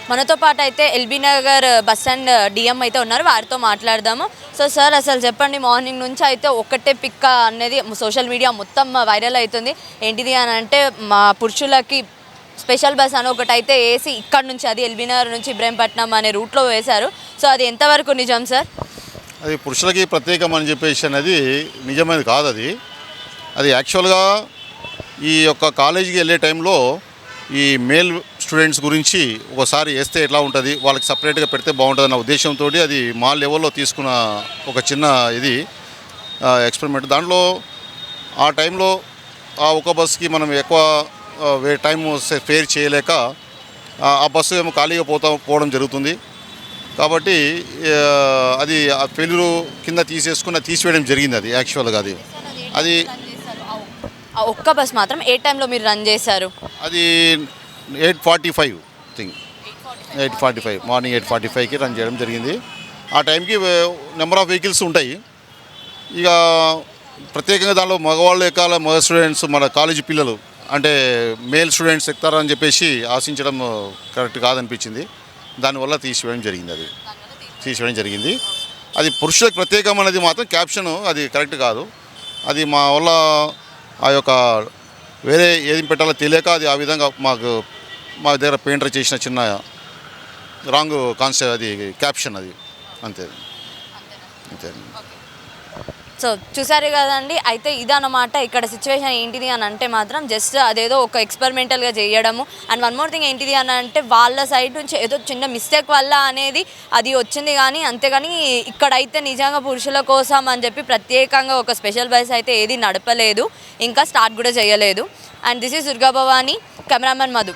మనతో పాటు అయితే LB Nagar bus stand DM అయితే ఉన్నారు, వారితో మాట్లాడదాము. సో సార్, అసలు చెప్పండి, మార్నింగ్ నుంచి అయితే ఒక్కటే పిక్క అనేది సోషల్ మీడియా మొత్తం వైరల్ అవుతుంది. ఏంటిది అని అంటే మా పురుషులకి స్పెషల్ బస్ అని ఒకటి అయితే వేసి ఇక్కడ నుంచి, అది ఎల్బీ నగర్ నుంచి ఇబ్రహీంపట్నం అనే రూట్లో వేశారు. సో అది ఎంతవరకు నిజం సార్? అది పురుషులకి ప్రత్యేకం అని చెప్పేసి అనేది నిజమైనది కాదు. అది యాక్చువల్గా ఈ యొక్క కాలేజీకి వెళ్ళే టైంలో ఈ మేల్ స్టూడెంట్స్ గురించి ఒకసారి వేస్తే ఎట్లా ఉంటుంది, వాళ్ళకి సపరేట్గా పెడితే బాగుంటుంది అన్న ఉద్దేశంతో అది మా లెవెల్లో తీసుకున్న ఒక చిన్న ఎక్స్పెరిమెంట్. దాంట్లో ఆ టైంలో ఆ ఒక బస్కి మనం ఎక్కువ టైం ఫేర్ చేయలేక ఆ బస్సు ఏమో ఖాళీగా పోవడం జరుగుతుంది. కాబట్టి అది ఆ ఫెయిల్యూరు కింద తీసివేయడం జరిగింది. అది యాక్చువల్గా అది ఒక్క బస్ మాత్రం ఏ టైంలో మీరు రన్ చేశారు? అది 8:45 థింగ్ 8:45 మార్నింగ్ 8:45కి రన్ చేయడం జరిగింది. ఆ టైంకి నెంబర్ ఆఫ్ వెహికల్స్ ఉంటాయి. ఇక ప్రత్యేకంగా దానిలో మగవాళ్ళు ఎక్కాల, మగ స్టూడెంట్స్ మన కాలేజీ పిల్లలు అంటే మేల్ స్టూడెంట్స్ ఎక్కుతారని చెప్పేసి ఆశించడం కరెక్ట్ కాదనిపించింది. దానివల్ల తీసివేయడం జరిగింది. అది పురుషులకు ప్రత్యేకం అనేది మాత్రం క్యాప్షన్ అది కరెక్ట్ కాదు. అది మా వల్ల ఆ యొక్క వేరే ఏది పెట్టాలో తెలియక అది ఆ విధంగా మా దగ్గర పెయింటర్ చేసిన చిన్న రాంగ్ కాన్సెప్ట్, అది క్యాప్షన్ అది అంతే. సో చూసారు కదండి, అయితే ఇదన్నమాట ఇక్కడ సిచ్యువేషన్. ఏంటిది అని అంటే మాత్రం జస్ట్ అదేదో ఒక ఎక్స్పెరిమెంటల్గా చేయడము. అండ్ వన్ మోర్ థింగ్ ఏంటిది అని అంటే వాళ్ళ సైడ్ నుంచి ఏదో చిన్న మిస్టేక్ వల్ల అనేది అది వచ్చింది, కానీ అంతేగాని ఇక్కడైతే నిజంగా పురుషుల కోసం అని చెప్పి ప్రత్యేకంగా ఒక స్పెషల్ బస్ అయితే ఏది నడపలేదు, ఇంకా స్టార్ట్ కూడా చేయలేదు. And this is Durga Bhavani, cameraman Madhu.